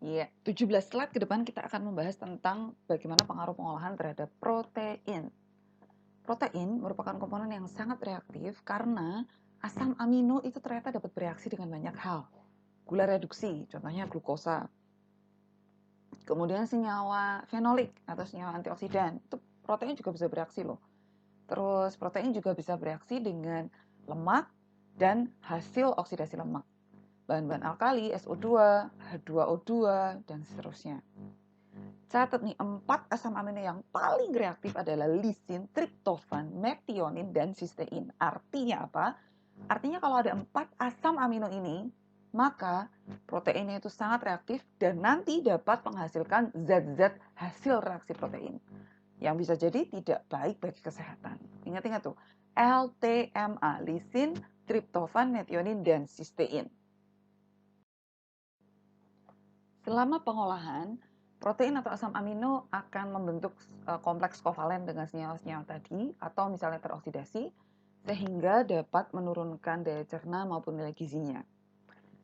Iya, 17 slide ke depan kita akan membahas tentang bagaimana pengaruh pengolahan terhadap protein. Protein merupakan komponen yang sangat reaktif karena asam amino itu ternyata dapat bereaksi dengan banyak hal. Gula reduksi, contohnya glukosa. Kemudian senyawa fenolik atau senyawa antioksidan, itu protein juga bisa bereaksi loh. Terus protein juga bisa bereaksi dengan lemak dan hasil oksidasi lemak. Bahan-bahan alkali, SO2, H2O2, dan seterusnya. Catat nih, 4 asam amino yang paling reaktif adalah lisin, triptofan, metionin, dan sistein. Artinya apa? Artinya kalau ada 4 asam amino ini, maka proteinnya itu sangat reaktif dan nanti dapat menghasilkan zat-zat hasil reaksi protein yang bisa jadi tidak baik bagi kesehatan. Ingat-ingat tuh, LTMA, lisin, triptofan, metionin, dan sistein. Selama pengolahan, protein atau asam amino akan membentuk kompleks kovalen dengan senyawa-senyawa tadi atau misalnya teroksidasi sehingga dapat menurunkan daya cerna maupun nilai gizinya.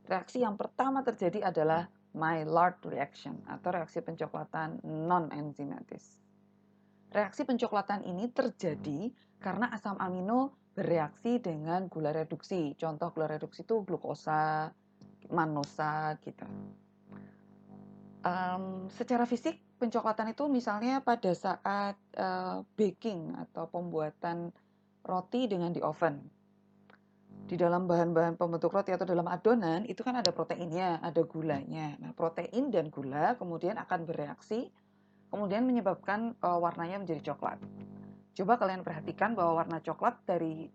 Reaksi yang pertama terjadi adalah Maillard reaction atau reaksi pencoklatan non-enzimatis. Reaksi pencoklatan ini terjadi karena asam amino bereaksi dengan gula reduksi. Contoh gula reduksi itu glukosa, manosa gitu. Secara fisik pencoklatan itu misalnya pada saat baking atau pembuatan roti dengan di oven. Di dalam bahan-bahan pembentuk roti atau dalam adonan itu kan ada proteinnya, ada gulanya. Nah, protein dan gula kemudian akan bereaksi, kemudian menyebabkan warnanya menjadi coklat. Coba kalian perhatikan bahwa warna coklat dari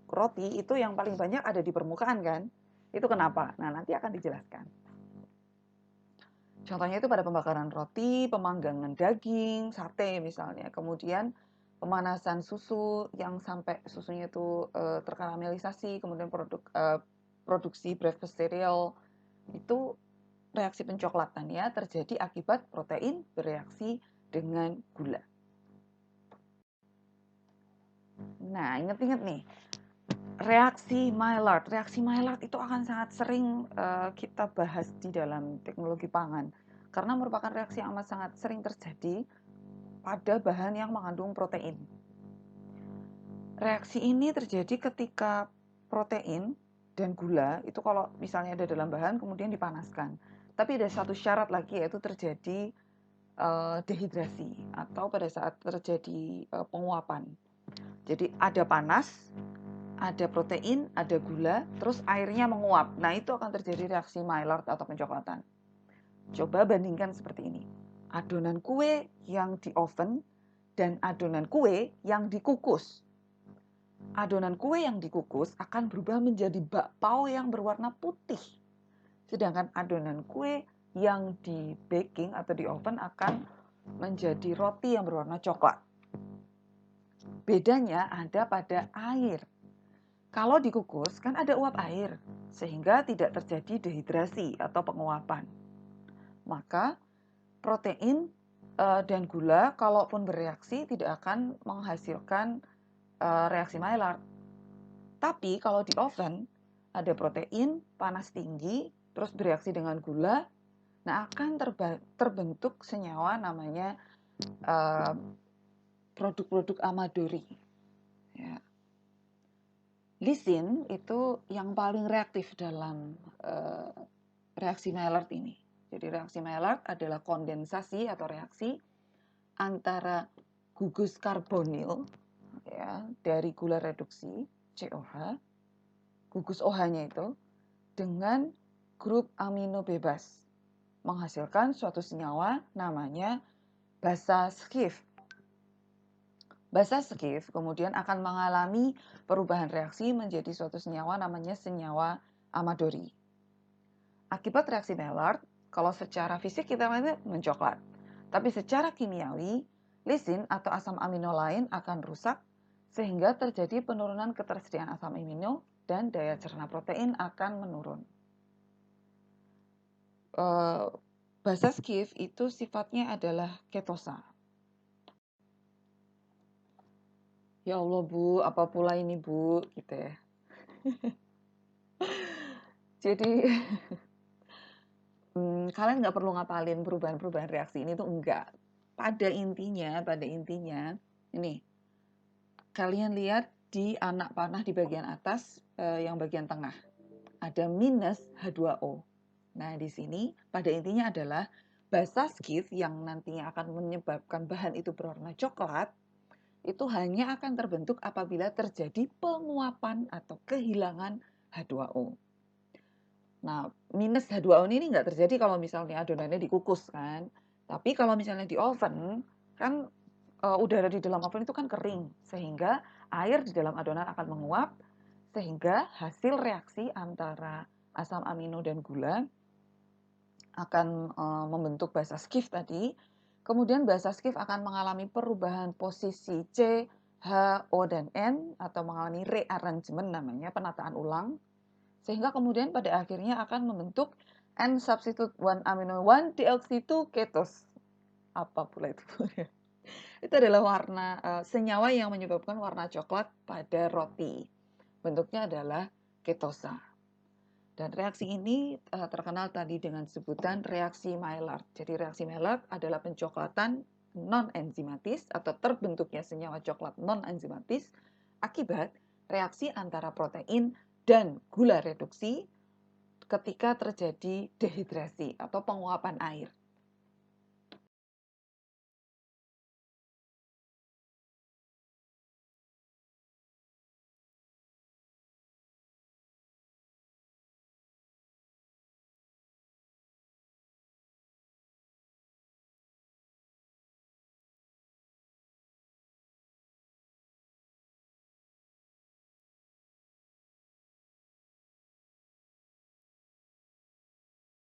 roti itu yang paling banyak ada di permukaan kan? Itu kenapa? Nah, nanti akan dijelaskan. Contohnya itu pada pembakaran roti, pemanggangan daging, sate misalnya. Kemudian pemanasan susu yang sampai susunya itu terkaramelisasi, kemudian produksi breakfast cereal itu reaksi pencoklatan ya terjadi akibat protein bereaksi dengan gula. Nah, ingat-ingat nih, reaksi Maillard. Reaksi Maillard itu akan sangat sering kita bahas di dalam teknologi pangan karena merupakan reaksi yang amat sangat sering terjadi pada bahan yang mengandung protein. Reaksi ini terjadi ketika protein dan gula itu kalau misalnya ada dalam bahan kemudian dipanaskan. Tapi ada satu syarat lagi yaitu terjadi dehidrasi atau pada saat terjadi penguapan. Jadi ada panas, ada protein, ada gula, terus airnya menguap. Nah, itu akan terjadi reaksi Maillard atau pencoklatan. Coba bandingkan seperti ini. Adonan kue yang di oven dan adonan kue yang dikukus. Adonan kue yang dikukus akan berubah menjadi bakpao yang berwarna putih. Sedangkan adonan kue yang di baking atau di oven akan menjadi roti yang berwarna coklat. Bedanya ada pada air. Kalau dikukus kan ada uap air, sehingga tidak terjadi dehidrasi atau penguapan. Maka protein dan gula kalaupun bereaksi tidak akan menghasilkan reaksi Maillard. Tapi kalau di oven ada protein panas tinggi terus bereaksi dengan gula, nah akan terbentuk senyawa namanya produk-produk Amadori. Ya. Lisin itu yang paling reaktif dalam reaksi Maillard ini. Jadi reaksi Maillard adalah kondensasi atau reaksi antara gugus karbonil ya, dari gula reduksi COH, gugus OH-nya itu dengan grup amino bebas menghasilkan suatu senyawa namanya basa Schiff. Basa Schiff kemudian akan mengalami perubahan reaksi menjadi suatu senyawa namanya senyawa Amadori. Akibat reaksi Maillard, kalau secara fisik kita mencoklat. Tapi secara kimiawi, lisin atau asam amino lain akan rusak sehingga terjadi penurunan ketersediaan asam amino dan daya cerna protein akan menurun. Basa Schiff itu sifatnya adalah ketosa. Ya Allah Bu, apa pula ini Bu, gitu ya. Jadi kalian nggak perlu ngapalin perubahan-perubahan reaksi ini tuh enggak. Pada intinya, ini kalian lihat di anak panah di bagian atas, yang bagian tengah ada minus H2O. Nah, di sini pada intinya adalah basa Schiff yang nantinya akan menyebabkan bahan itu berwarna coklat, itu hanya akan terbentuk apabila terjadi penguapan atau kehilangan H2O. Nah, minus H2O ini nggak terjadi kalau misalnya adonannya dikukus kan. Tapi kalau misalnya di oven, kan udara di dalam oven itu kan kering, sehingga air di dalam adonan akan menguap, sehingga hasil reaksi antara asam amino dan gula akan membentuk basa Schiff tadi. Kemudian basa Schiff akan mengalami perubahan posisi C, H, O, dan N, atau mengalami rearrangement namanya, penataan ulang. Sehingga kemudian pada akhirnya akan membentuk N-substitute 1-amino 1-deoxy-2-ketose. Apa pula itu? Itu adalah warna senyawa yang menyebabkan warna coklat pada roti. Bentuknya adalah ketosa. Dan reaksi ini terkenal tadi dengan sebutan reaksi Maillard. Jadi reaksi Maillard adalah pencoklatan non-enzimatis atau terbentuknya senyawa coklat non-enzimatis akibat reaksi antara protein dan gula reduksi ketika terjadi dehidrasi atau penguapan air.